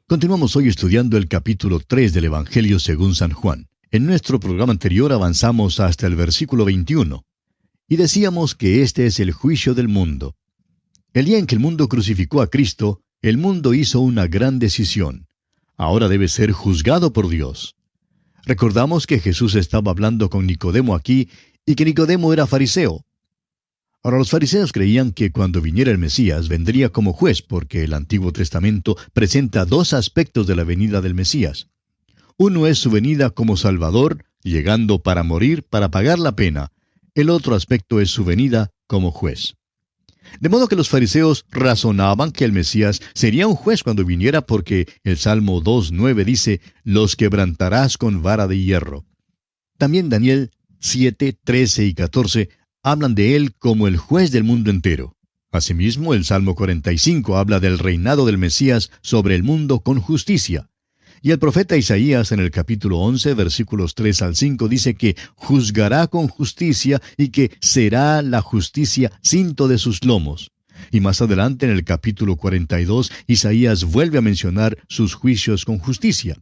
Continuamos hoy estudiando el capítulo 3 del Evangelio según San Juan. En nuestro programa anterior avanzamos hasta el versículo 21 y decíamos que este es el juicio del mundo. El día en que el mundo crucificó a Cristo, el mundo hizo una gran decisión. Ahora debe ser juzgado por Dios. Recordamos que Jesús estaba hablando con Nicodemo aquí y que Nicodemo era fariseo. Ahora, los fariseos creían que cuando viniera el Mesías vendría como juez, porque el Antiguo Testamento presenta dos aspectos de la venida del Mesías. Uno es su venida como Salvador, llegando para morir, para pagar la pena. El otro aspecto es su venida como juez. De modo que los fariseos razonaban que el Mesías sería un juez cuando viniera, porque el Salmo 2:9 dice, «Los quebrantarás con vara de hierro». También Daniel 7:13 y 14 hablan de él como el juez del mundo entero. Asimismo, el Salmo 45 habla del reinado del Mesías sobre el mundo con justicia. Y el profeta Isaías en el capítulo 11, versículos 3 al 5, dice que juzgará con justicia y que será la justicia cinto de sus lomos. Y más adelante en el capítulo 42, Isaías vuelve a mencionar sus juicios con justicia.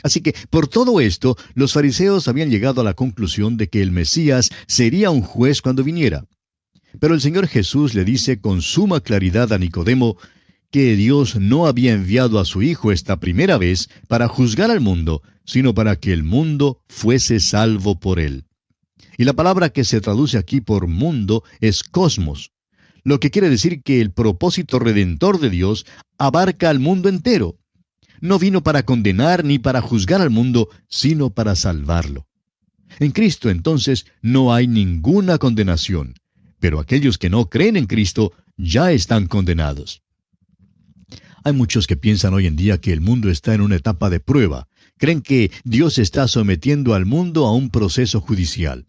Así que, por todo esto, los fariseos habían llegado a la conclusión de que el Mesías sería un juez cuando viniera. Pero el Señor Jesús le dice con suma claridad a Nicodemo que Dios no había enviado a su Hijo esta primera vez para juzgar al mundo, sino para que el mundo fuese salvo por él. Y la palabra que se traduce aquí por mundo es cosmos, lo que quiere decir que el propósito redentor de Dios abarca al mundo entero. No vino para condenar ni para juzgar al mundo, sino para salvarlo. En Cristo, entonces, no hay ninguna condenación, pero aquellos que no creen en Cristo ya están condenados. Hay muchos que piensan hoy en día que el mundo está en una etapa de prueba. Creen que Dios está sometiendo al mundo a un proceso judicial.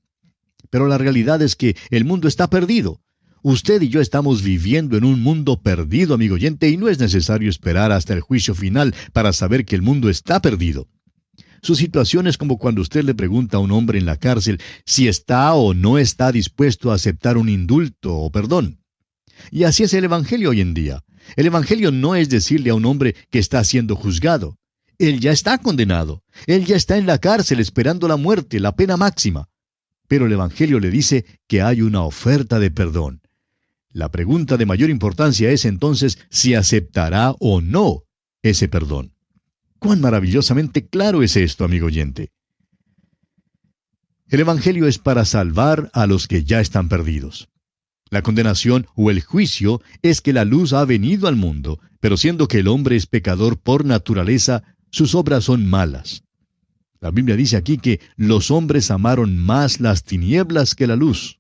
Pero la realidad es que el mundo está perdido. Usted y yo estamos viviendo en un mundo perdido, amigo oyente, y no es necesario esperar hasta el juicio final para saber que el mundo está perdido. Su situación es como cuando usted le pregunta a un hombre en la cárcel si está o no está dispuesto a aceptar un indulto o perdón. Y así es el Evangelio hoy en día. El Evangelio no es decirle a un hombre que está siendo juzgado. Él ya está condenado. Él ya está en la cárcel esperando la muerte, la pena máxima. Pero el Evangelio le dice que hay una oferta de perdón. La pregunta de mayor importancia es entonces si aceptará o no ese perdón. ¡Cuán maravillosamente claro es esto, amigo oyente! El Evangelio es para salvar a los que ya están perdidos. La condenación o el juicio es que la luz ha venido al mundo, pero siendo que el hombre es pecador por naturaleza, sus obras son malas. La Biblia dice aquí que los hombres amaron más las tinieblas que la luz.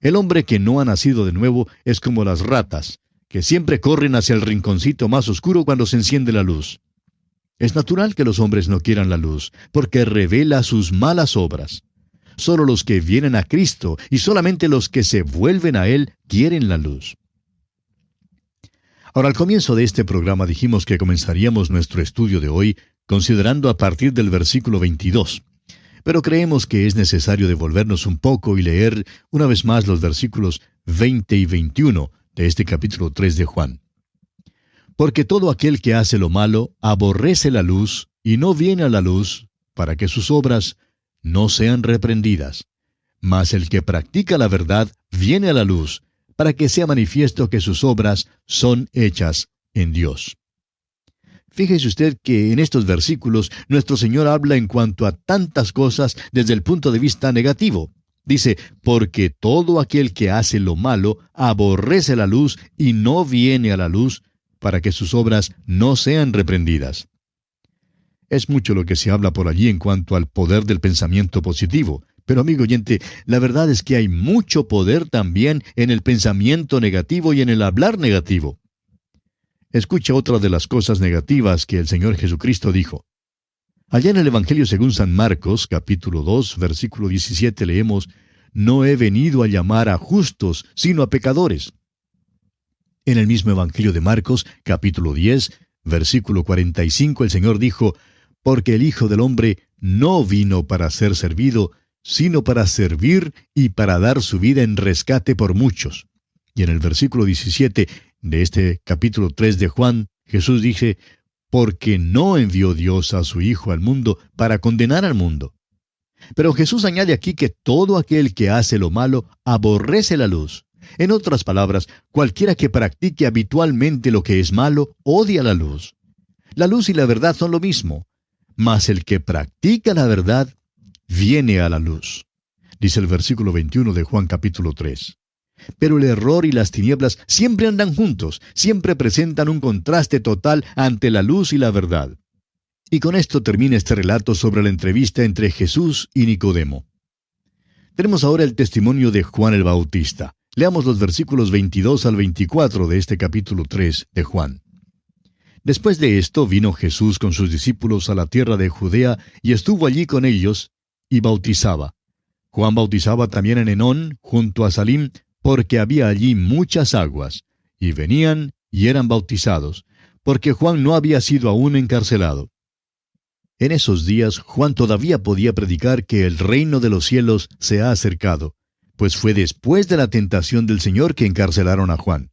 El hombre que no ha nacido de nuevo es como las ratas, que siempre corren hacia el rinconcito más oscuro cuando se enciende la luz. Es natural que los hombres no quieran la luz, porque revela sus malas obras. Solo los que vienen a Cristo y solamente los que se vuelven a Él quieren la luz. Ahora, al comienzo de este programa dijimos que comenzaríamos nuestro estudio de hoy considerando a partir del versículo 22. Pero creemos que es necesario devolvernos un poco y leer una vez más los versículos 20 y 21 de este capítulo 3 de Juan. Porque todo aquel que hace lo malo aborrece la luz y no viene a la luz para que sus obras no sean reprendidas. Mas el que practica la verdad viene a la luz para que sea manifiesto que sus obras son hechas en Dios. Fíjese usted que en estos versículos nuestro Señor habla en cuanto a tantas cosas desde el punto de vista negativo. Dice, porque todo aquel que hace lo malo aborrece la luz y no viene a la luz para que sus obras no sean reprendidas. Es mucho lo que se habla por allí en cuanto al poder del pensamiento positivo. Pero amigo oyente, la verdad es que hay mucho poder también en el pensamiento negativo y en el hablar negativo. Escucha otra de las cosas negativas que el Señor Jesucristo dijo. Allá en el Evangelio según San Marcos, capítulo 2, versículo 17, leemos, «No he venido a llamar a justos, sino a pecadores». En el mismo Evangelio de Marcos, capítulo 10, versículo 45, el Señor dijo, «Porque el Hijo del Hombre no vino para ser servido, sino para servir y para dar su vida en rescate por muchos». Y en el versículo 17 de este capítulo 3 de Juan, Jesús dice, porque no envió Dios a su Hijo al mundo para condenar al mundo. Pero Jesús añade aquí que todo aquel que hace lo malo aborrece la luz. En otras palabras, cualquiera que practique habitualmente lo que es malo, odia la luz. La luz y la verdad son lo mismo, mas el que practica la verdad viene a la luz. Dice el versículo 21 de Juan capítulo 3. Pero el error y las tinieblas siempre andan juntos, siempre presentan un contraste total ante la luz y la verdad. Y con esto termina este relato sobre la entrevista entre Jesús y Nicodemo. Tenemos ahora el testimonio de Juan el Bautista. Leamos los versículos 22 al 24 de este capítulo 3 de Juan. Después de esto vino Jesús con sus discípulos a la tierra de Judea y estuvo allí con ellos y bautizaba. Juan bautizaba también en Enón, junto a Salim, porque había allí muchas aguas, y venían y eran bautizados, porque Juan no había sido aún encarcelado. En esos días Juan todavía podía predicar que el reino de los cielos se ha acercado, pues fue después de la tentación del Señor que encarcelaron a Juan.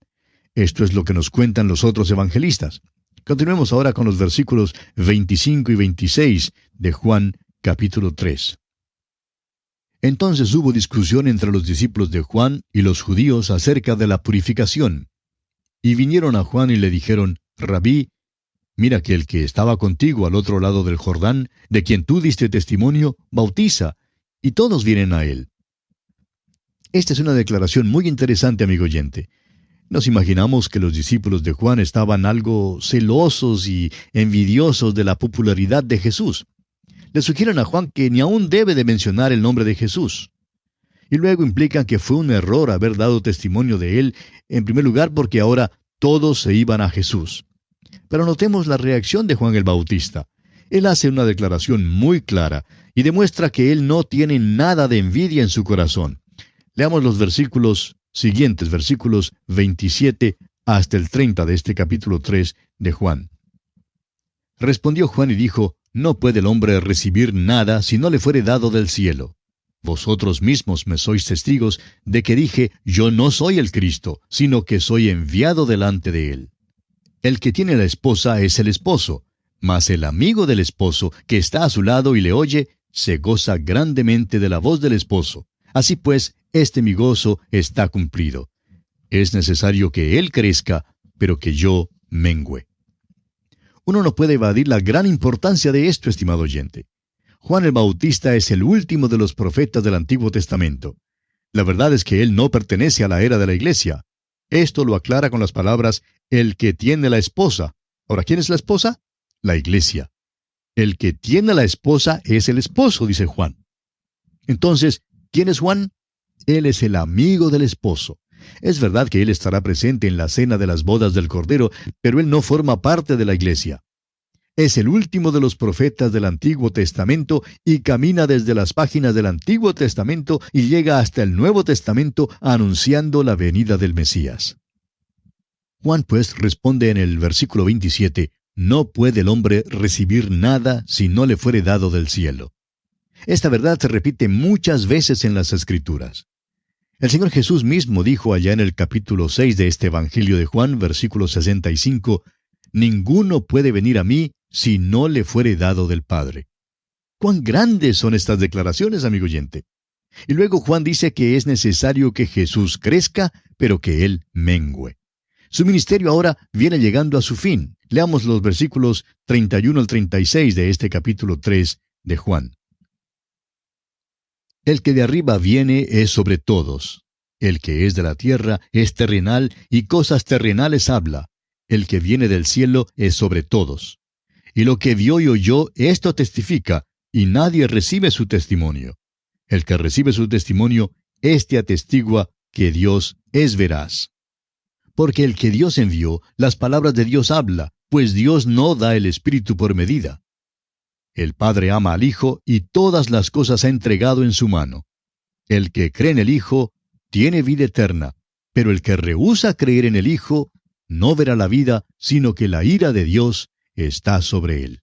Esto es lo que nos cuentan los otros evangelistas. Continuemos ahora con los versículos 25 y 26 de Juan capítulo 3. Entonces hubo discusión entre los discípulos de Juan y los judíos acerca de la purificación. Y vinieron a Juan y le dijeron, Rabí, mira que el que estaba contigo al otro lado del Jordán, de quien tú diste testimonio, bautiza, y todos vienen a él. Esta es una declaración muy interesante, amigo oyente. Nos imaginamos que los discípulos de Juan estaban algo celosos y envidiosos de la popularidad de Jesús. Le sugieren a Juan que ni aún debe de mencionar el nombre de Jesús. Y luego implican que fue un error haber dado testimonio de él, en primer lugar porque ahora todos se iban a Jesús. Pero notemos la reacción de Juan el Bautista. Él hace una declaración muy clara y demuestra que él no tiene nada de envidia en su corazón. Leamos los versículos siguientes, versículos 27 hasta el 30 de este capítulo 3 de Juan. Respondió Juan y dijo, no puede el hombre recibir nada si no le fuere dado del cielo. Vosotros mismos me sois testigos de que dije, yo no soy el Cristo, sino que soy enviado delante de él. El que tiene la esposa es el esposo, mas el amigo del esposo, que está a su lado y le oye, se goza grandemente de la voz del esposo. Así pues, mi gozo está cumplido. Es necesario que él crezca, pero que yo mengüe. Uno no puede evadir la gran importancia de esto, estimado oyente. Juan el Bautista es el último de los profetas del Antiguo Testamento. La verdad es que él no pertenece a la era de la iglesia. Esto lo aclara con las palabras, el que tiene la esposa. Ahora, ¿quién es la esposa? La iglesia. El que tiene la esposa es el esposo, dice Juan. Entonces, ¿quién es Juan? Él es el amigo del esposo. Es verdad que él estará presente en la cena de las bodas del Cordero, pero él no forma parte de la iglesia. Es el último de los profetas del Antiguo Testamento y camina desde las páginas del Antiguo Testamento y llega hasta el Nuevo Testamento anunciando la venida del Mesías. Juan pues responde en el versículo 27, no puede el hombre recibir nada si no le fuere dado del cielo. Esta verdad se repite muchas veces en las Escrituras. El Señor Jesús mismo dijo allá en el capítulo 6 de este Evangelio de Juan, versículo 65, ninguno puede venir a mí si no le fuere dado del Padre. ¡Cuán grandes son estas declaraciones, amigo oyente! Y luego Juan dice que es necesario que Jesús crezca, pero que Él mengüe. Su ministerio ahora viene llegando a su fin. Leamos los versículos 31 al 36 de este capítulo 3 de Juan. El que de arriba viene es sobre todos. El que es de la tierra es terrenal y cosas terrenales habla. El que viene del cielo es sobre todos. Y lo que vio y oyó, esto testifica, y nadie recibe su testimonio. El que recibe su testimonio, éste atestigua que Dios es veraz. Porque el que Dios envió, las palabras de Dios habla, pues Dios no da el Espíritu por medida. El Padre ama al Hijo y todas las cosas ha entregado en su mano. El que cree en el Hijo tiene vida eterna, pero el que rehúsa creer en el Hijo no verá la vida, sino que la ira de Dios está sobre él.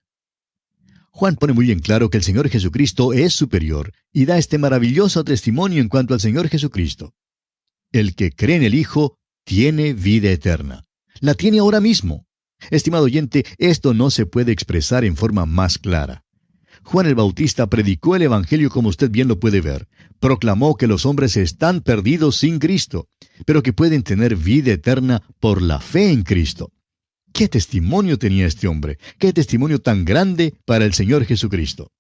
Juan pone muy en claro que el Señor Jesucristo es superior y da este maravilloso testimonio en cuanto al Señor Jesucristo. El que cree en el Hijo tiene vida eterna. La tiene ahora mismo. Estimado oyente, esto no se puede expresar en forma más clara. Juan el Bautista predicó el Evangelio como usted bien lo puede ver. Proclamó que los hombres están perdidos sin Cristo, pero que pueden tener vida eterna por la fe en Cristo. ¿Qué testimonio tenía este hombre? ¿Qué testimonio tan grande para el Señor Jesucristo?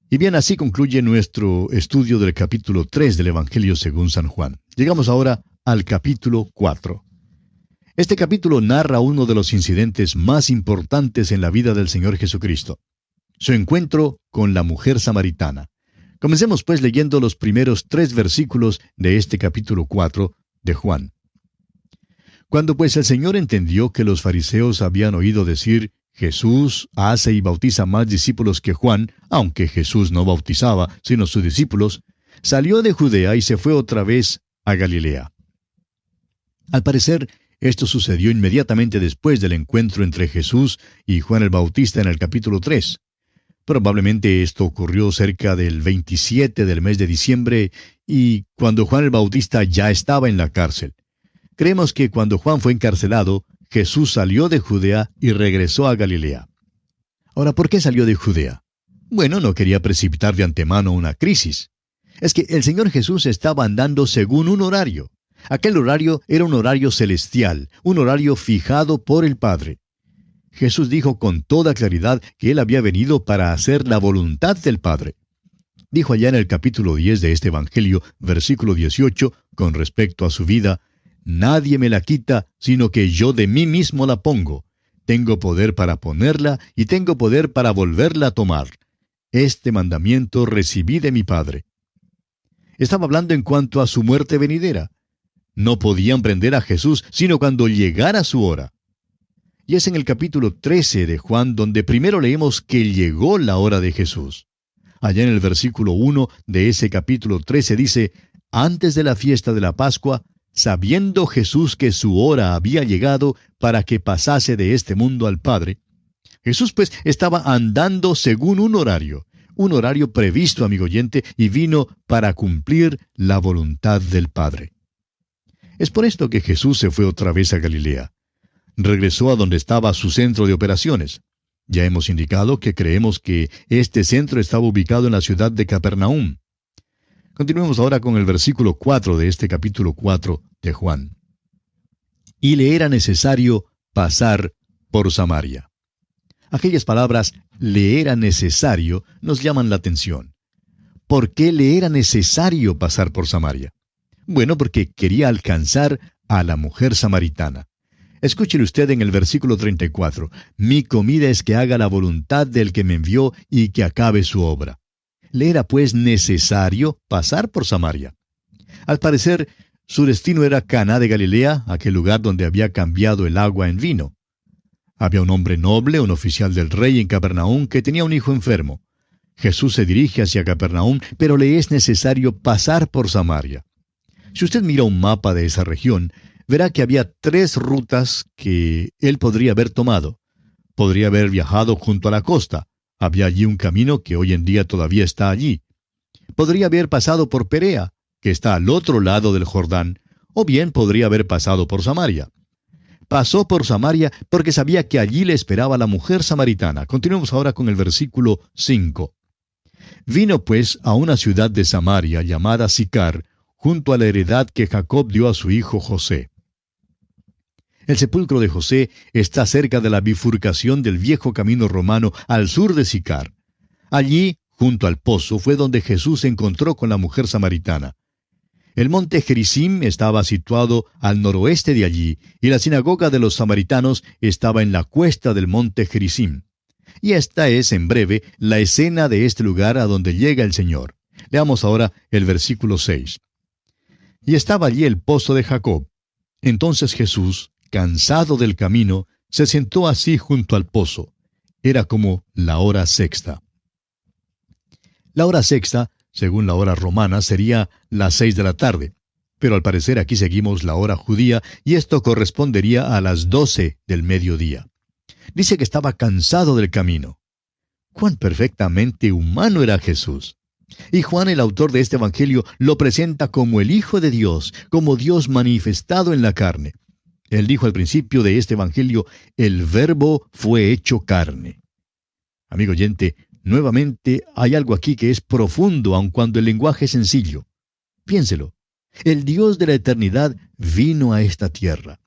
Y bien, así concluye nuestro estudio del capítulo 3 del Evangelio según San Juan. Llegamos ahora al capítulo 4. Este capítulo narra uno de los incidentes más importantes en la vida del Señor Jesucristo: su encuentro con la mujer samaritana. Comencemos pues leyendo los primeros 3 versículos de este capítulo 4 de Juan. Cuando pues el Señor entendió que los fariseos habían oído decir: Jesús hace y bautiza más discípulos que Juan, aunque Jesús no bautizaba, sino sus discípulos, salió de Judea y se fue otra vez a Galilea. Al parecer, esto sucedió inmediatamente después del encuentro entre Jesús y Juan el Bautista en el capítulo 3. Probablemente esto ocurrió cerca del 27 del mes de diciembre, y cuando Juan el Bautista ya estaba en la cárcel. Creemos que cuando Juan fue encarcelado, Jesús salió de Judea y regresó a Galilea. Ahora, ¿por qué salió de Judea? Bueno, no quería precipitar de antemano una crisis. Es que el Señor Jesús estaba andando según un horario. Aquel horario era un horario celestial, un horario fijado por el Padre. Jesús dijo con toda claridad que Él había venido para hacer la voluntad del Padre. Dijo allá en el capítulo 10 de este Evangelio, versículo 18, con respecto a su vida: Nadie me la quita, sino que yo de mí mismo la pongo. Tengo poder para ponerla y tengo poder para volverla a tomar. Este mandamiento recibí de mi Padre. Estaba hablando en cuanto a su muerte venidera. No podían prender a Jesús sino cuando llegara su hora. Y es en el capítulo 13 de Juan donde primero leemos que llegó la hora de Jesús. Allá en el versículo 1 de ese capítulo 13 dice: Antes de la fiesta de la Pascua, sabiendo Jesús que su hora había llegado para que pasase de este mundo al Padre. Jesús pues estaba andando según un horario previsto, amigo oyente, y vino para cumplir la voluntad del Padre. Es por esto que Jesús se fue otra vez a Galilea. Regresó a donde estaba su centro de operaciones. Ya hemos indicado que creemos que este centro estaba ubicado en la ciudad de Capernaum. Continuemos ahora con el versículo 4 de este capítulo 4 de Juan. Y le era necesario pasar por Samaria. Aquellas palabras, le era necesario, nos llaman la atención. ¿Por qué le era necesario pasar por Samaria? Bueno, porque quería alcanzar a la mujer samaritana. Escúchele usted en el versículo 34. Mi comida es que haga la voluntad del que me envió y que acabe su obra. Le era pues necesario pasar por Samaria. Al parecer, su destino era Caná de Galilea, aquel lugar donde había cambiado el agua en vino. Había un hombre noble, un oficial del rey en Capernaum, que tenía un hijo enfermo. Jesús se dirige hacia Capernaum, pero le es necesario pasar por Samaria. Si usted mira un mapa de esa región, verá que había 3 rutas que él podría haber tomado. Podría haber viajado junto a la costa. Había allí un camino que hoy en día todavía está allí. Podría haber pasado por Perea, que está al otro lado del Jordán, o bien podría haber pasado por Samaria. Pasó por Samaria porque sabía que allí le esperaba la mujer samaritana. Continuemos ahora con el versículo 5. Vino pues a una ciudad de Samaria llamada Sicar, junto a la heredad que Jacob dio a su hijo José. El sepulcro de José está cerca de la bifurcación del viejo camino romano al sur de Sicar. Allí, junto al pozo, fue donde Jesús se encontró con la mujer samaritana. El monte Gerizim estaba situado al noroeste de allí, y la sinagoga de los samaritanos estaba en la cuesta del monte Gerizim. Y esta es, en breve, la escena de este lugar a donde llega el Señor. Leamos ahora el versículo 6. Y estaba allí el pozo de Jacob. Entonces Jesús, cansado del camino, se sentó así junto al pozo. Era como la hora sexta. La hora sexta, según la hora romana, sería las 6 de la tarde. Pero al parecer aquí seguimos la hora judía, y esto correspondería a las 12 del mediodía. Dice que estaba cansado del camino. ¡Cuán perfectamente humano era Jesús! Y Juan, el autor de este Evangelio, lo presenta como el Hijo de Dios, como Dios manifestado en la carne. Él dijo al principio de este Evangelio, el Verbo fue hecho carne. Amigo oyente, nuevamente hay algo aquí que es profundo, aun cuando el lenguaje es sencillo. Piénselo. El Dios de la eternidad vino a esta tierra.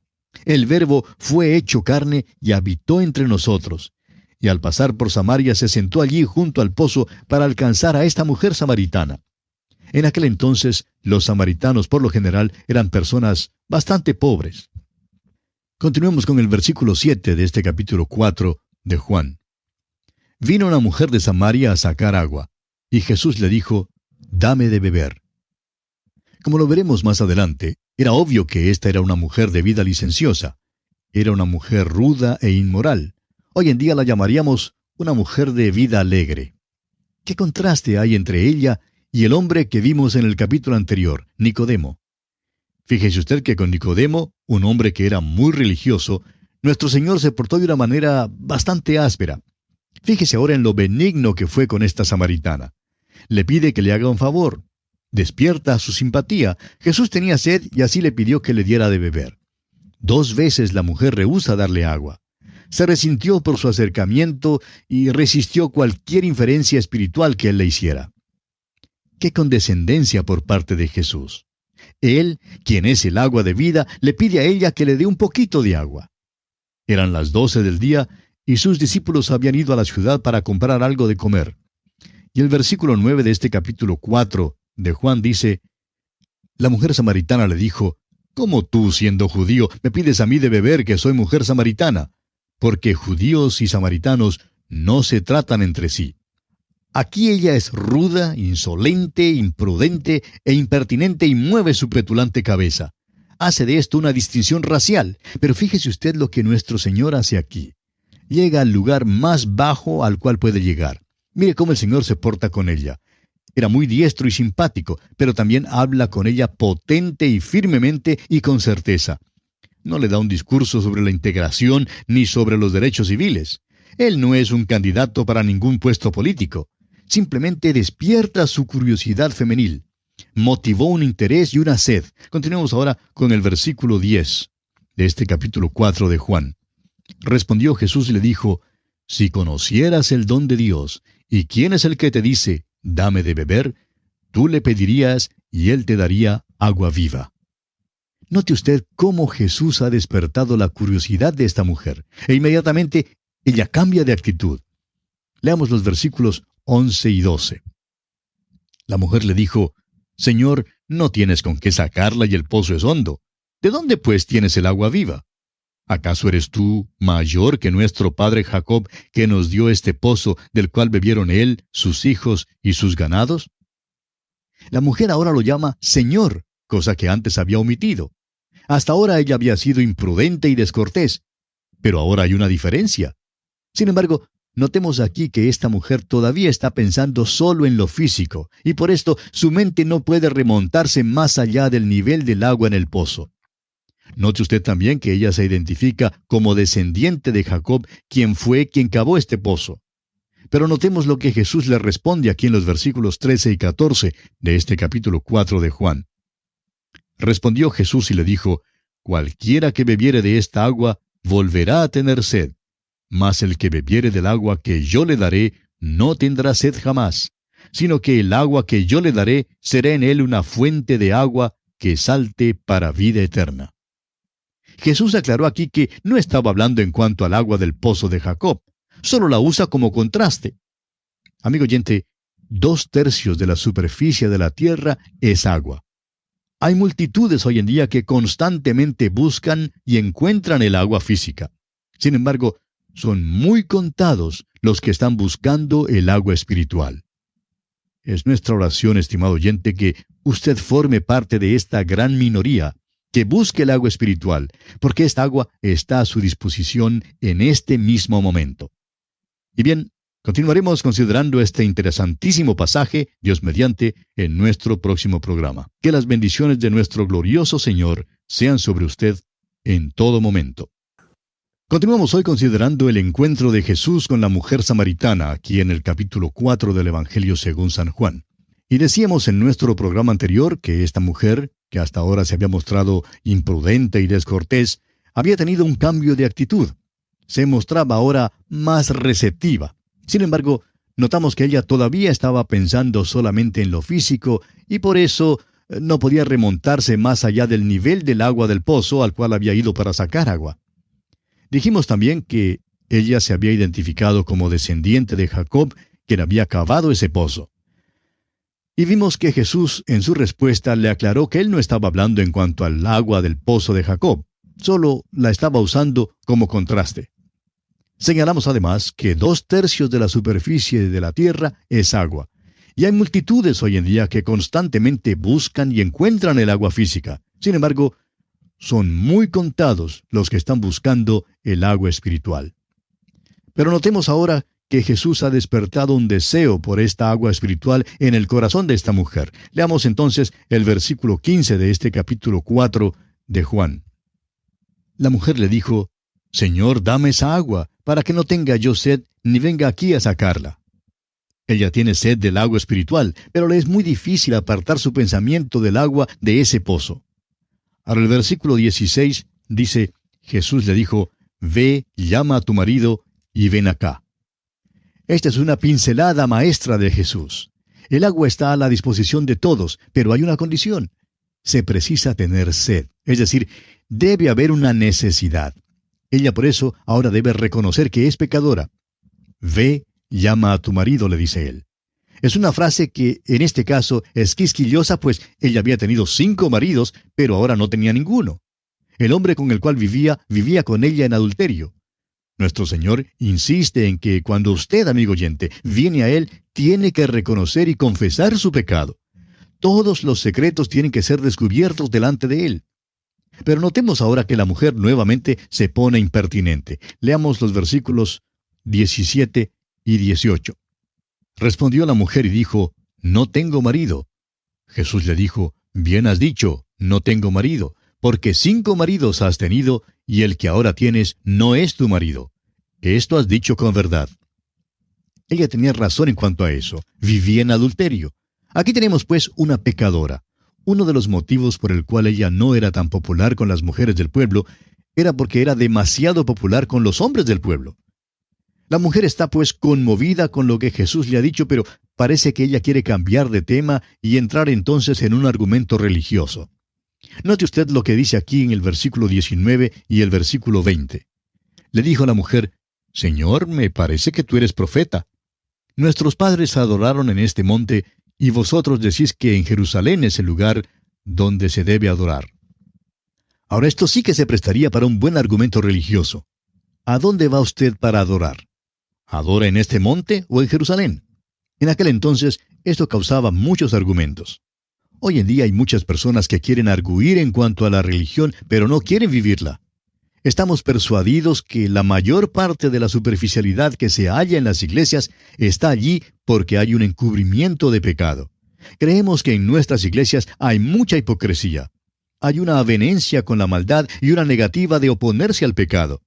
El Verbo fue hecho carne y habitó entre nosotros. Y al pasar por Samaria se sentó allí junto al pozo para alcanzar a esta mujer samaritana. En aquel entonces, los samaritanos por lo general eran personas bastante pobres. Continuemos con el versículo 7 de este capítulo 4 de Juan. Vino una mujer de Samaria a sacar agua, y Jesús le dijo, «Dame de beber». Como lo veremos más adelante, era obvio que esta era una mujer de vida licenciosa. Era una mujer ruda e inmoral. Hoy en día la llamaríamos una mujer de vida alegre. ¿Qué contraste hay entre ella y el hombre que vimos en el capítulo anterior, Nicodemo? Fíjese usted que con Nicodemo, un hombre que era muy religioso, nuestro Señor se portó de una manera bastante áspera. Fíjese ahora en lo benigno que fue con esta samaritana. Le pide que le haga un favor. Despierta su simpatía. Jesús tenía sed y así le pidió que le diera de beber. 2 veces la mujer rehúsa darle agua. Se resintió por su acercamiento y resistió cualquier inferencia espiritual que él le hiciera. ¡Qué condescendencia por parte de Jesús! Él, quien es el agua de vida, le pide a ella que le dé un poquito de agua. Eran las 12 del día y sus discípulos habían ido a la ciudad para comprar algo de comer. Y el versículo 9 de este capítulo 4 de Juan dice, la mujer samaritana le dijo, «¿Cómo tú, siendo judío, me pides a mí de beber que soy mujer samaritana? Porque judíos y samaritanos no se tratan entre sí». Aquí ella es ruda, insolente, imprudente e impertinente y mueve su petulante cabeza. Hace de esto una distinción racial, pero fíjese usted lo que nuestro Señor hace aquí. Llega al lugar más bajo al cual puede llegar. Mire cómo el Señor se porta con ella. Era muy diestro y simpático, pero también habla con ella potente y firmemente y con certeza. No le da un discurso sobre la integración ni sobre los derechos civiles. Él no es un candidato para ningún puesto político. Simplemente despierta su curiosidad femenil. Motivó un interés y una sed. Continuemos ahora con el versículo 10 de este capítulo 4 de Juan. Respondió Jesús y le dijo, «Si conocieras el don de Dios, y quién es el que te dice, dame de beber, tú le pedirías y él te daría agua viva». Note usted cómo Jesús ha despertado la curiosidad de esta mujer, e inmediatamente ella cambia de actitud. Leamos los versículos 11 y 12. La mujer le dijo, «Señor, no tienes con qué sacarla y el pozo es hondo. ¿De dónde pues tienes el agua viva? ¿Acaso eres tú mayor que nuestro padre Jacob, que nos dio este pozo, del cual bebieron él, sus hijos y sus ganados?» La mujer ahora lo llama Señor, cosa que antes había omitido. Hasta ahora ella había sido imprudente y descortés, pero ahora hay una diferencia. Sin embargo, notemos aquí que esta mujer todavía está pensando solo en lo físico, y por esto su mente no puede remontarse más allá del nivel del agua en el pozo. Note usted también que ella se identifica como descendiente de Jacob, quien fue quien cavó este pozo. Pero notemos lo que Jesús le responde aquí en los versículos 13 y 14 de este capítulo 4 de Juan. Respondió Jesús y le dijo, «Cualquiera que bebiere de esta agua volverá a tener sed, mas el que bebiere del agua que yo le daré no tendrá sed jamás, sino que el agua que yo le daré será en él una fuente de agua que salte para vida eterna». Jesús aclaró aquí que no estaba hablando en cuanto al agua del pozo de Jacob, solo la usa como contraste. Amigo oyente, 2/3 de la superficie de la tierra es agua. Hay multitudes hoy en día que constantemente buscan y encuentran el agua física. Sin embargo, son muy contados los que están buscando el agua espiritual. Es nuestra oración, estimado oyente, que usted forme parte de esta gran minoría que busque el agua espiritual, porque esta agua está a su disposición en este mismo momento. Y bien, continuaremos considerando este interesantísimo pasaje, Dios mediante, en nuestro próximo programa. Que las bendiciones de nuestro glorioso Señor sean sobre usted en todo momento. Continuamos hoy considerando el encuentro de Jesús con la mujer samaritana, aquí en el capítulo 4 del Evangelio según San Juan. Y decíamos en nuestro programa anterior que esta mujer, que hasta ahora se había mostrado imprudente y descortés, había tenido un cambio de actitud. Se mostraba ahora más receptiva. Sin embargo, notamos que ella todavía estaba pensando solamente en lo físico y por eso no podía remontarse más allá del nivel del agua del pozo al cual había ido para sacar agua. Dijimos también que ella se había identificado como descendiente de Jacob, quien había cavado ese pozo. Y vimos que Jesús en su respuesta le aclaró que él no estaba hablando en cuanto al agua del pozo de Jacob, solo la estaba usando como contraste. Señalamos además que 2/3 de la superficie de la tierra es agua, y hay multitudes hoy en día que constantemente buscan y encuentran el agua física. Sin embargo, son muy contados los que están buscando el agua espiritual. Pero notemos ahora que Jesús ha despertado un deseo por esta agua espiritual en el corazón de esta mujer. Leamos entonces el versículo 15 de este capítulo 4 de Juan. La mujer le dijo: Señor, dame esa agua, para que no tenga yo sed, ni venga aquí a sacarla. Ella tiene sed del agua espiritual, pero le es muy difícil apartar su pensamiento del agua de ese pozo. Ahora el versículo 16 dice: Jesús le dijo: Ve, llama a tu marido, y ven acá. Esta es una pincelada maestra de Jesús. El agua está a la disposición de todos, pero hay una condición. Se precisa tener sed, es decir, debe haber una necesidad. Ella por eso ahora debe reconocer que es pecadora. Ve, llama a tu marido, le dice él. Es una frase que en este caso es quisquillosa, pues ella había tenido 5 maridos, pero ahora no tenía ninguno. El hombre con el cual vivía con ella en adulterio. Nuestro Señor insiste en que cuando usted, amigo oyente, viene a Él, tiene que reconocer y confesar su pecado. Todos los secretos tienen que ser descubiertos delante de Él. Pero notemos ahora que la mujer nuevamente se pone impertinente. Leamos los versículos 17 y 18. Respondió la mujer y dijo: No tengo marido. Jesús le dijo: Bien has dicho, no tengo marido, porque 5 maridos has tenido, y el que ahora tienes no es tu marido. Esto has dicho con verdad. Ella tenía razón en cuanto a eso. Vivía en adulterio. Aquí tenemos pues una pecadora. Uno de los motivos por el cual ella no era tan popular con las mujeres del pueblo era porque era demasiado popular con los hombres del pueblo. La mujer está pues conmovida con lo que Jesús le ha dicho, pero parece que ella quiere cambiar de tema y entrar entonces en un argumento religioso. Note usted lo que dice aquí en el versículo 19 y el versículo 20. Le dijo la mujer: Señor, me parece que tú eres profeta. Nuestros padres adoraron en este monte, y vosotros decís que en Jerusalén es el lugar donde se debe adorar. Ahora esto sí que se prestaría para un buen argumento religioso. ¿A dónde va usted para adorar? ¿Adora en este monte o en Jerusalén? En aquel entonces esto causaba muchos argumentos. Hoy en día hay muchas personas que quieren arguir en cuanto a la religión, pero no quieren vivirla. Estamos persuadidos que la mayor parte de la superficialidad que se halla en las iglesias está allí porque hay un encubrimiento de pecado. Creemos que en nuestras iglesias hay mucha hipocresía. Hay una avenencia con la maldad y una negativa de oponerse al pecado.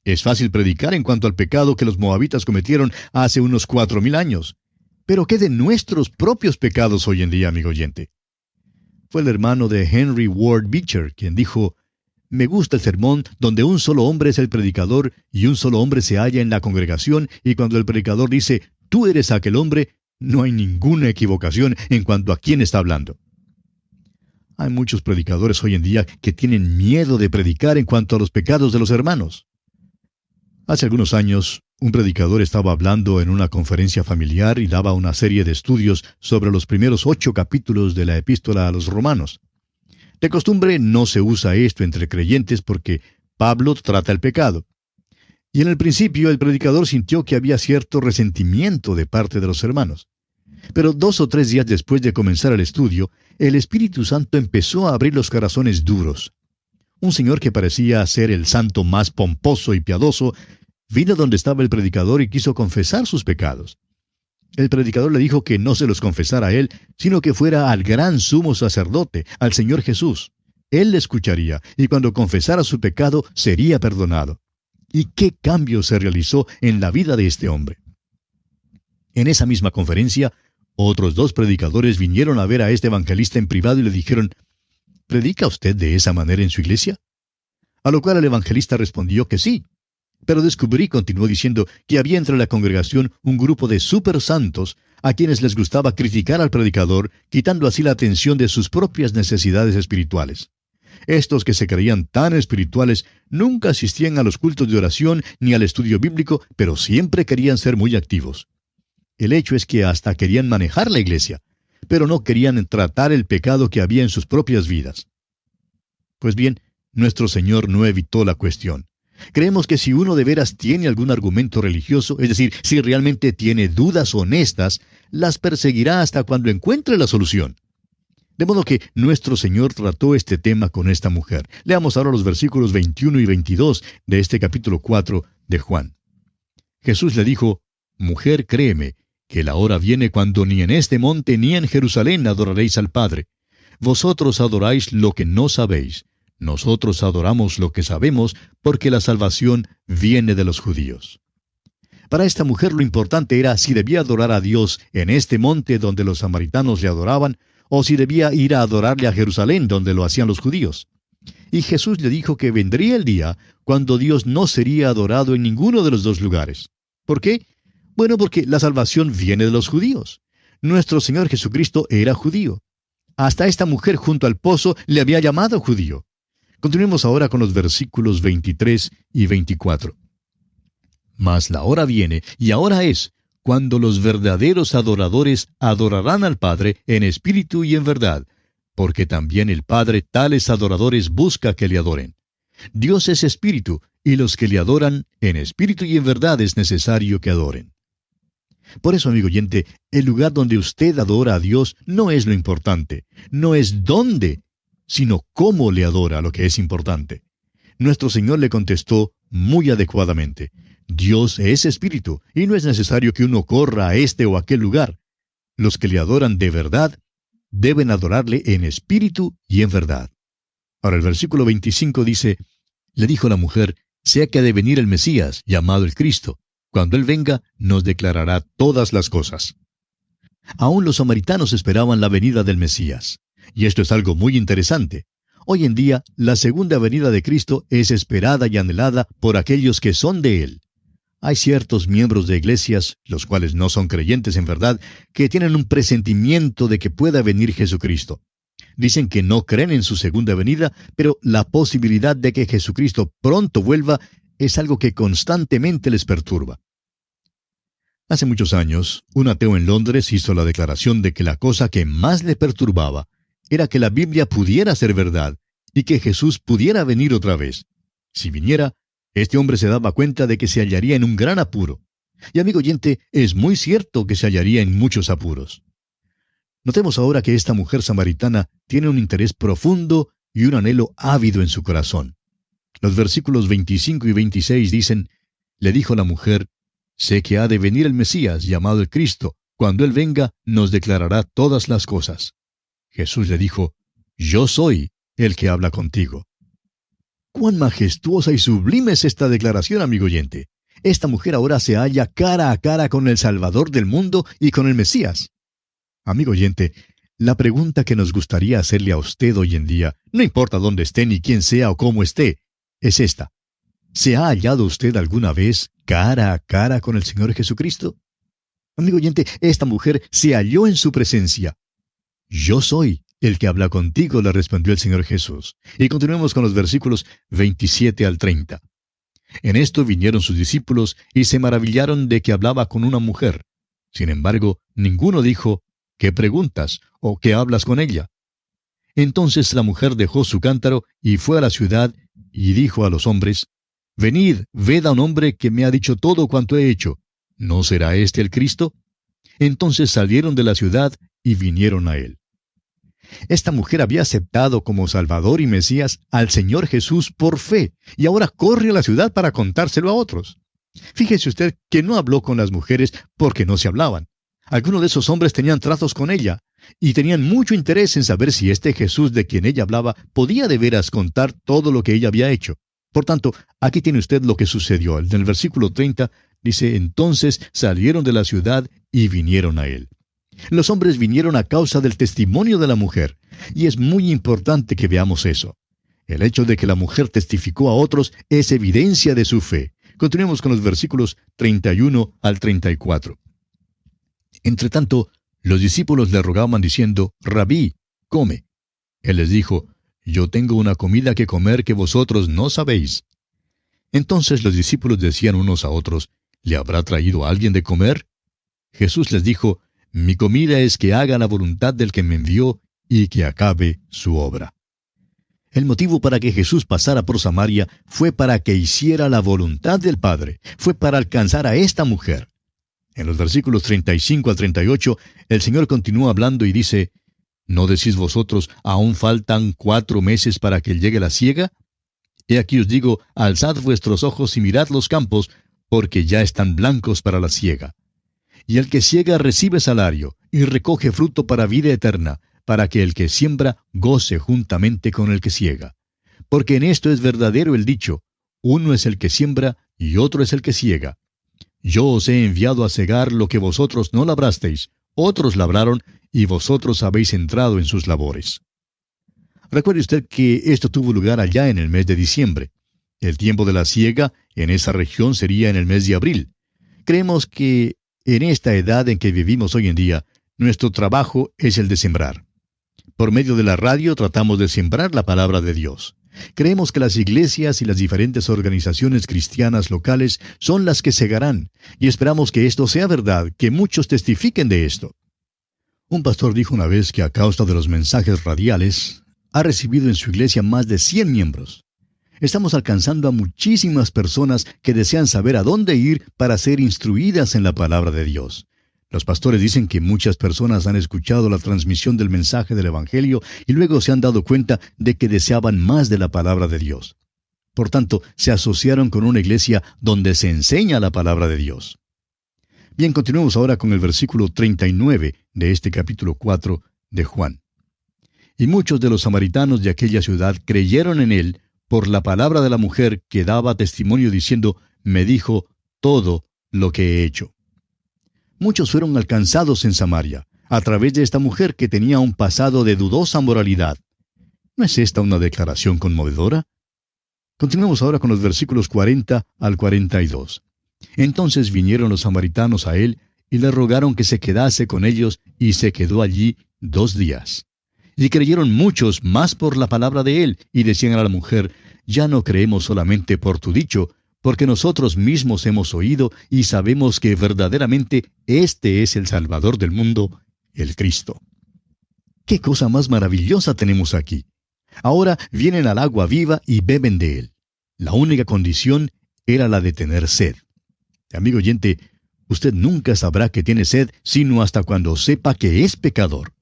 Es fácil predicar en cuanto al pecado que los moabitas cometieron hace unos 4,000 años. Pero ¿qué de nuestros propios pecados hoy en día, amigo oyente? Fue el hermano de Henry Ward Beecher quien dijo: Me gusta el sermón donde un solo hombre es el predicador y un solo hombre se halla en la congregación, y cuando el predicador dice: tú eres aquel hombre, no hay ninguna equivocación en cuanto a quién está hablando. Hay muchos predicadores hoy en día que tienen miedo de predicar en cuanto a los pecados de los hermanos. Hace algunos años, un predicador estaba hablando en una conferencia familiar y daba una serie de estudios sobre los primeros 8 capítulos de la epístola a los romanos. De costumbre no se usa esto entre creyentes porque Pablo trata el pecado. Y en el principio el predicador sintió que había cierto resentimiento de parte de los hermanos. Pero 2 o 3 días después de comenzar el estudio, el Espíritu Santo empezó a abrir los corazones duros. Un señor que parecía ser el santo más pomposo y piadoso, vino donde estaba el predicador y quiso confesar sus pecados. El predicador le dijo que no se los confesara a él, sino que fuera al gran sumo sacerdote, al Señor Jesús. Él le escucharía, y cuando confesara su pecado, sería perdonado. ¿Y qué cambio se realizó en la vida de este hombre? En esa misma conferencia, otros 2 predicadores vinieron a ver a este evangelista en privado y le dijeron: ¿predica usted de esa manera en su iglesia? A lo cual el evangelista respondió que sí. Pero descubrí, continuó diciendo, que había entre la congregación un grupo de supersantos a quienes les gustaba criticar al predicador, quitando así la atención de sus propias necesidades espirituales. Estos que se creían tan espirituales nunca asistían a los cultos de oración ni al estudio bíblico, pero siempre querían ser muy activos. El hecho es que hasta querían manejar la iglesia, pero no querían tratar el pecado que había en sus propias vidas. Pues bien, nuestro Señor no evitó la cuestión. Creemos que si uno de veras tiene algún argumento religioso, es decir, si realmente tiene dudas honestas, las perseguirá hasta cuando encuentre la solución. De modo que nuestro Señor trató este tema con esta mujer. Leamos ahora los versículos 21 y 22 de este capítulo 4 de Juan. Jesús le dijo, «Mujer, créeme, que la hora viene cuando ni en este monte ni en Jerusalén adoraréis al Padre. Vosotros adoráis lo que no sabéis. Nosotros adoramos lo que sabemos, porque la salvación viene de los judíos». Para esta mujer lo importante era si debía adorar a Dios en este monte donde los samaritanos le adoraban, o si debía ir a adorarle a Jerusalén donde lo hacían los judíos. Y Jesús le dijo que vendría el día cuando Dios no sería adorado en ninguno de los dos lugares. ¿Por qué? Bueno, porque la salvación viene de los judíos. Nuestro Señor Jesucristo era judío. Hasta esta mujer junto al pozo le había llamado judío. Continuemos ahora con los versículos 23 y 24. Mas la hora viene, y ahora es, cuando los verdaderos adoradores adorarán al Padre en espíritu y en verdad, porque también el Padre tales adoradores busca que le adoren. Dios es espíritu, y los que le adoran en espíritu y en verdad es necesario que adoren. Por eso, amigo oyente, el lugar donde usted adora a Dios no es lo importante, no es dónde, sino cómo le adora lo que es importante. Nuestro Señor le contestó muy adecuadamente. Dios es espíritu, y no es necesario que uno corra a este o aquel lugar. Los que le adoran de verdad deben adorarle en espíritu y en verdad. Ahora el versículo 25 dice, le dijo la mujer, sea que ha de venir el Mesías, llamado el Cristo. Cuando Él venga, nos declarará todas las cosas. Aún los samaritanos esperaban la venida del Mesías. Y esto es algo muy interesante. Hoy en día, la segunda venida de Cristo es esperada y anhelada por aquellos que son de Él. Hay ciertos miembros de iglesias, los cuales no son creyentes en verdad, que tienen un presentimiento de que pueda venir Jesucristo. Dicen que no creen en su segunda venida, pero la posibilidad de que Jesucristo pronto vuelva es algo que constantemente les perturba. Hace muchos años, un ateo en Londres hizo la declaración de que la cosa que más le perturbaba era que la Biblia pudiera ser verdad y que Jesús pudiera venir otra vez. Si viniera, este hombre se daba cuenta de que se hallaría en un gran apuro. Y amigo oyente, es muy cierto que se hallaría en muchos apuros. Notemos ahora que esta mujer samaritana tiene un interés profundo y un anhelo ávido en su corazón. Los versículos 25 y 26 dicen, le dijo la mujer, sé que ha de venir el Mesías, llamado el Cristo. Cuando Él venga, nos declarará todas las cosas. Jesús le dijo, yo soy el que habla contigo. ¡Cuán majestuosa y sublime es esta declaración, amigo oyente! Esta mujer ahora se halla cara a cara con el Salvador del mundo y con el Mesías. Amigo oyente, la pregunta que nos gustaría hacerle a usted hoy en día, no importa dónde esté ni quién sea o cómo esté, es esta. ¿Se ha hallado usted alguna vez cara a cara con el Señor Jesucristo? Amigo oyente, esta mujer se halló en su presencia. Yo soy el que habla contigo, le respondió el Señor Jesús. Y continuemos con los versículos 27 al 30. En esto vinieron sus discípulos y se maravillaron de que hablaba con una mujer. Sin embargo, ninguno dijo, ¿qué preguntas? ¿O qué hablas con ella? Entonces la mujer dejó su cántaro y fue a la ciudad y dijo a los hombres, venid, ved a un hombre que me ha dicho todo cuanto he hecho. ¿No será este el Cristo? Entonces salieron de la ciudad y vinieron a él. Esta mujer había aceptado como Salvador y Mesías al Señor Jesús por fe, y ahora corre a la ciudad para contárselo a otros. Fíjese usted que no habló con las mujeres porque no se hablaban. Algunos de esos hombres tenían tratos con ella, y tenían mucho interés en saber si este Jesús de quien ella hablaba podía de veras contar todo lo que ella había hecho. Por tanto, aquí tiene usted lo que sucedió. En el versículo 30 dice, entonces salieron de la ciudad y vinieron a él. Los hombres vinieron a causa del testimonio de la mujer, y es muy importante que veamos eso. El hecho de que la mujer testificó a otros es evidencia de su fe. Continuemos con los versículos 31 al 34. Entretanto, los discípulos le rogaban diciendo, Rabí, come. Él les dijo, yo tengo una comida que comer que vosotros no sabéis. Entonces los discípulos decían unos a otros, ¿le habrá traído alguien de comer? Jesús les dijo, mi comida es que haga la voluntad del que me envió y que acabe su obra. El motivo para que Jesús pasara por Samaria fue para que hiciera la voluntad del Padre, fue para alcanzar a esta mujer. En los versículos 35 al 38, el Señor continúa hablando y dice, ¿no decís vosotros, aún faltan 4 meses para que llegue la siega? He aquí os digo, alzad vuestros ojos y mirad los campos, porque ya están blancos para la siega. Y el que siega recibe salario, y recoge fruto para vida eterna, para que el que siembra goce juntamente con el que siega. Porque en esto es verdadero el dicho, uno es el que siembra y otro es el que siega. Yo os he enviado a segar lo que vosotros no labrasteis, otros labraron, y vosotros habéis entrado en sus labores. Recuerde usted que esto tuvo lugar allá en el mes de diciembre. El tiempo de la siega en esa región sería en el mes de abril. Creemos que en esta edad en que vivimos hoy en día, nuestro trabajo es el de sembrar. Por medio de la radio tratamos de sembrar la palabra de Dios. Creemos que las iglesias y las diferentes organizaciones cristianas locales son las que segarán, y esperamos que esto sea verdad, que muchos testifiquen de esto. Un pastor dijo una vez que a causa de los mensajes radiales, ha recibido en su iglesia más de 100 miembros. Estamos alcanzando a muchísimas personas que desean saber a dónde ir para ser instruidas en la palabra de Dios. Los pastores dicen que muchas personas han escuchado la transmisión del mensaje del Evangelio y luego se han dado cuenta de que deseaban más de la palabra de Dios. Por tanto, se asociaron con una iglesia donde se enseña la palabra de Dios. Bien, continuemos ahora con el versículo 39 de este capítulo 4 de Juan. Y muchos de los samaritanos de aquella ciudad creyeron en él por la palabra de la mujer que daba testimonio diciendo, me dijo todo lo que he hecho. Muchos fueron alcanzados en Samaria, a través de esta mujer que tenía un pasado de dudosa moralidad. ¿No es esta una declaración conmovedora? Continuemos ahora con los versículos 40 al 42. Entonces vinieron los samaritanos a él y le rogaron que se quedase con ellos, y se quedó allí 2 días. Y creyeron muchos más por la palabra de él, y decían a la mujer, ya no creemos solamente por tu dicho, porque nosotros mismos hemos oído y sabemos que verdaderamente este es el Salvador del mundo, el Cristo. ¡Qué cosa más maravillosa tenemos aquí! Ahora vienen al agua viva y beben de él. La única condición era la de tener sed. Amigo oyente, usted nunca sabrá que tiene sed sino hasta cuando sepa que es pecador.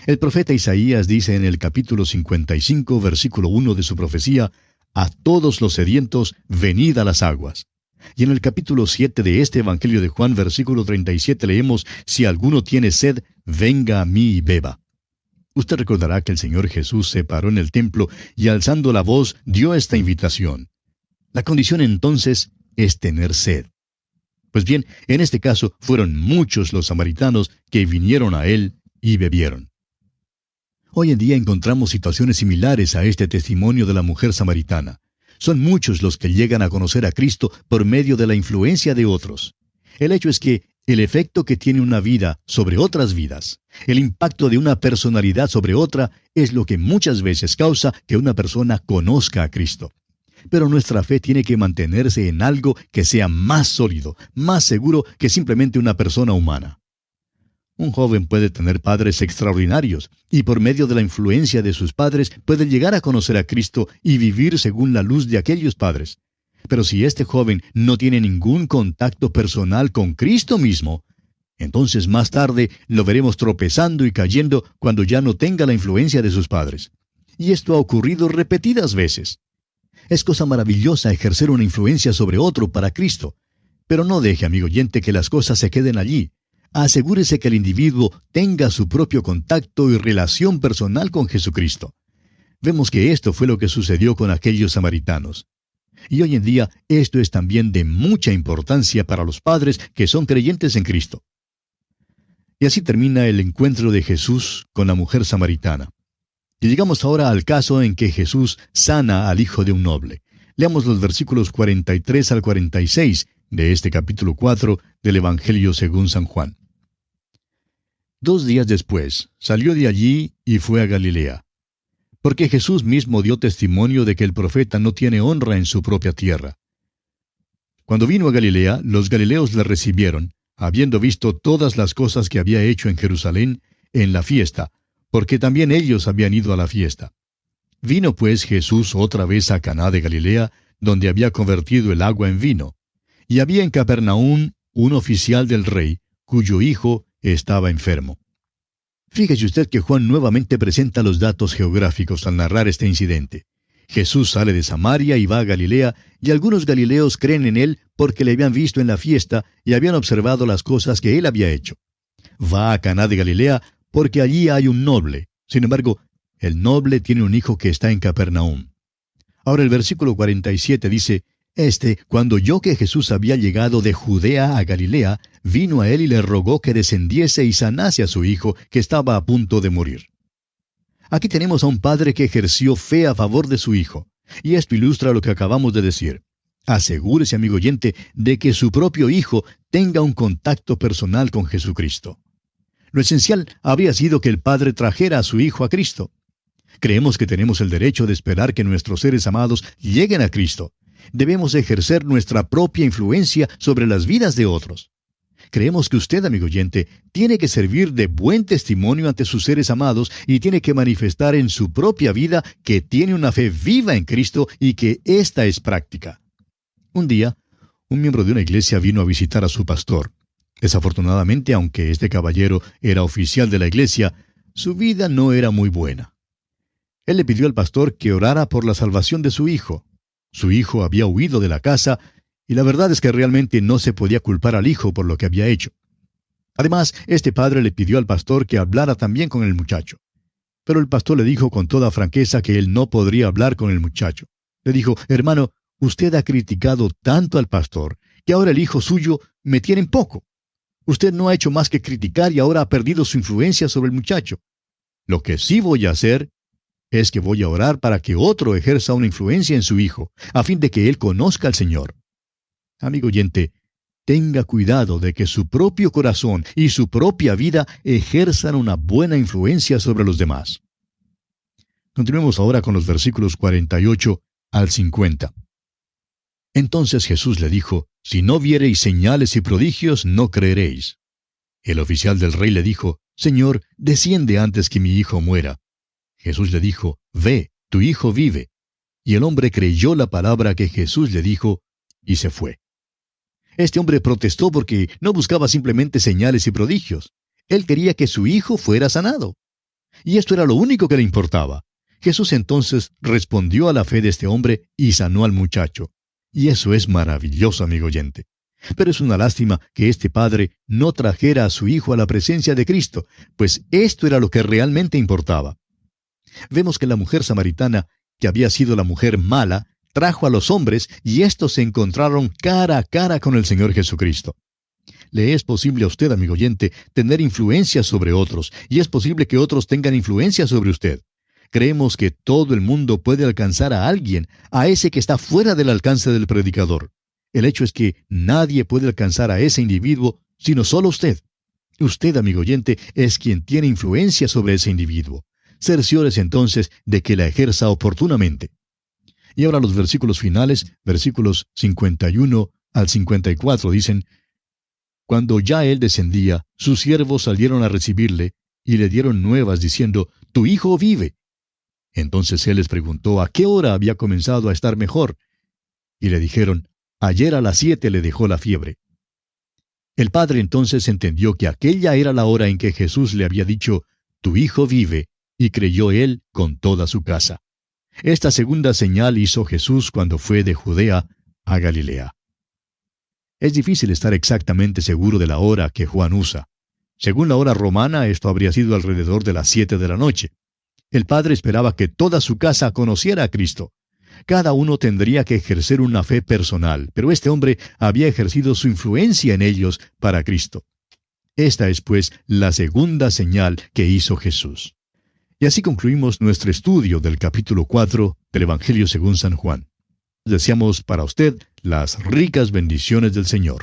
El profeta Isaías dice en el capítulo 55, versículo 1 de su profecía, a todos los sedientos, venid a las aguas. Y en el capítulo 7 de este Evangelio de Juan, versículo 37, leemos, si alguno tiene sed, venga a mí y beba. Usted recordará que el Señor Jesús se paró en el templo y alzando la voz dio esta invitación. La condición entonces es tener sed. Pues bien, en este caso fueron muchos los samaritanos que vinieron a él y bebieron. Hoy en día encontramos situaciones similares a este testimonio de la mujer samaritana. Son muchos los que llegan a conocer a Cristo por medio de la influencia de otros. El hecho es que el efecto que tiene una vida sobre otras vidas, el impacto de una personalidad sobre otra, es lo que muchas veces causa que una persona conozca a Cristo. Pero nuestra fe tiene que mantenerse en algo que sea más sólido, más seguro que simplemente una persona humana. Un joven puede tener padres extraordinarios, y por medio de la influencia de sus padres puede llegar a conocer a Cristo y vivir según la luz de aquellos padres. Pero si este joven no tiene ningún contacto personal con Cristo mismo, entonces más tarde lo veremos tropezando y cayendo cuando ya no tenga la influencia de sus padres. Y esto ha ocurrido repetidas veces. Es cosa maravillosa ejercer una influencia sobre otro para Cristo. Pero no deje, amigo oyente, que las cosas se queden allí. Asegúrese que el individuo tenga su propio contacto y relación personal con Jesucristo. Vemos que esto fue lo que sucedió con aquellos samaritanos. Y hoy en día esto es también de mucha importancia para los padres que son creyentes en Cristo. Y así termina el encuentro de Jesús con la mujer samaritana. Y llegamos ahora al caso en que Jesús sana al hijo de un noble. Leamos los versículos 43 al 46 de este capítulo 4 del Evangelio según San Juan. 2 días después, salió de allí y fue a Galilea. Porque Jesús mismo dio testimonio de que el profeta no tiene honra en su propia tierra. Cuando vino a Galilea, los galileos le recibieron, habiendo visto todas las cosas que había hecho en Jerusalén, en la fiesta, porque también ellos habían ido a la fiesta. Vino pues Jesús otra vez a Caná de Galilea, donde había convertido el agua en vino. Y había en Capernaum un oficial del rey, cuyo hijo estaba enfermo. Fíjese usted que Juan nuevamente presenta los datos geográficos al narrar este incidente. Jesús sale de Samaria y va a Galilea, y algunos galileos creen en él porque le habían visto en la fiesta y habían observado las cosas que él había hecho. Va a Caná de Galilea porque allí hay un noble. Sin embargo, el noble tiene un hijo que está en Capernaum. Ahora el versículo 47 dice, cuando oyó que Jesús había llegado de Judea a Galilea, vino a él y le rogó que descendiese y sanase a su hijo, que estaba a punto de morir. Aquí tenemos a un padre que ejerció fe a favor de su hijo, y esto ilustra lo que acabamos de decir. Asegúrese, amigo oyente, de que su propio hijo tenga un contacto personal con Jesucristo. Lo esencial habría sido que el padre trajera a su hijo a Cristo. Creemos que tenemos el derecho de esperar que nuestros seres amados lleguen a Cristo. Debemos ejercer nuestra propia influencia sobre las vidas de otros. Creemos que usted, amigo oyente, tiene que servir de buen testimonio ante sus seres amados y tiene que manifestar en su propia vida que tiene una fe viva en Cristo y que ésta es práctica. Un día, un miembro de una iglesia vino a visitar a su pastor. Desafortunadamente, aunque este caballero era oficial de la iglesia, su vida no era muy buena. Él le pidió al pastor que orara por la salvación de su hijo. Su hijo había huido de la casa, y la verdad es que realmente no se podía culpar al hijo por lo que había hecho. Además, este padre le pidió al pastor que hablara también con el muchacho. Pero el pastor le dijo con toda franqueza que él no podría hablar con el muchacho. Le dijo, hermano, usted ha criticado tanto al pastor, que ahora el hijo suyo me tiene en poco. Usted no ha hecho más que criticar y ahora ha perdido su influencia sobre el muchacho. Lo que sí voy a hacer es que voy a orar para que otro ejerza una influencia en su hijo, a fin de que él conozca al Señor. Amigo oyente, tenga cuidado de que su propio corazón y su propia vida ejerzan una buena influencia sobre los demás. Continuemos ahora con los versículos 48 al 50. Entonces Jesús le dijo, si no viereis señales y prodigios, no creeréis. El oficial del rey le dijo, Señor, desciende antes que mi hijo muera. Jesús le dijo, ve, tu hijo vive. Y el hombre creyó la palabra que Jesús le dijo, y se fue. Este hombre protestó porque no buscaba simplemente señales y prodigios. Él quería que su hijo fuera sanado. Y esto era lo único que le importaba. Jesús entonces respondió a la fe de este hombre y sanó al muchacho. Y eso es maravilloso, amigo oyente. Pero es una lástima que este padre no trajera a su hijo a la presencia de Cristo, pues esto era lo que realmente importaba. Vemos que la mujer samaritana, que había sido la mujer mala, trajo a los hombres y éstos se encontraron cara a cara con el Señor Jesucristo. Le es posible a usted, amigo oyente, tener influencia sobre otros, y es posible que otros tengan influencia sobre usted. Creemos que todo el mundo puede alcanzar a alguien, a ese que está fuera del alcance del predicador. El hecho es que nadie puede alcanzar a ese individuo, sino solo usted. Usted, amigo oyente, es quien tiene influencia sobre ese individuo. Cerciórese entonces de que la ejerza oportunamente. Y ahora los versículos finales, versículos 51 al 54, dicen, cuando ya él descendía, sus siervos salieron a recibirle y le dieron nuevas diciendo, tu hijo vive. Entonces él les preguntó a qué hora había comenzado a estar mejor. Y le dijeron, ayer a las 7 le dejó la fiebre. El padre entonces entendió que aquella era la hora en que Jesús le había dicho, tu hijo vive, y creyó él con toda su casa. Esta segunda señal hizo Jesús cuando fue de Judea a Galilea. Es difícil estar exactamente seguro de la hora que Juan usa. Según la hora romana, esto habría sido alrededor de las 7 de la noche. El padre esperaba que toda su casa conociera a Cristo. Cada uno tendría que ejercer una fe personal, pero este hombre había ejercido su influencia en ellos para Cristo. Esta es, pues, la segunda señal que hizo Jesús. Y así concluimos nuestro estudio del capítulo 4 del Evangelio según San Juan. Deseamos para usted las ricas bendiciones del Señor.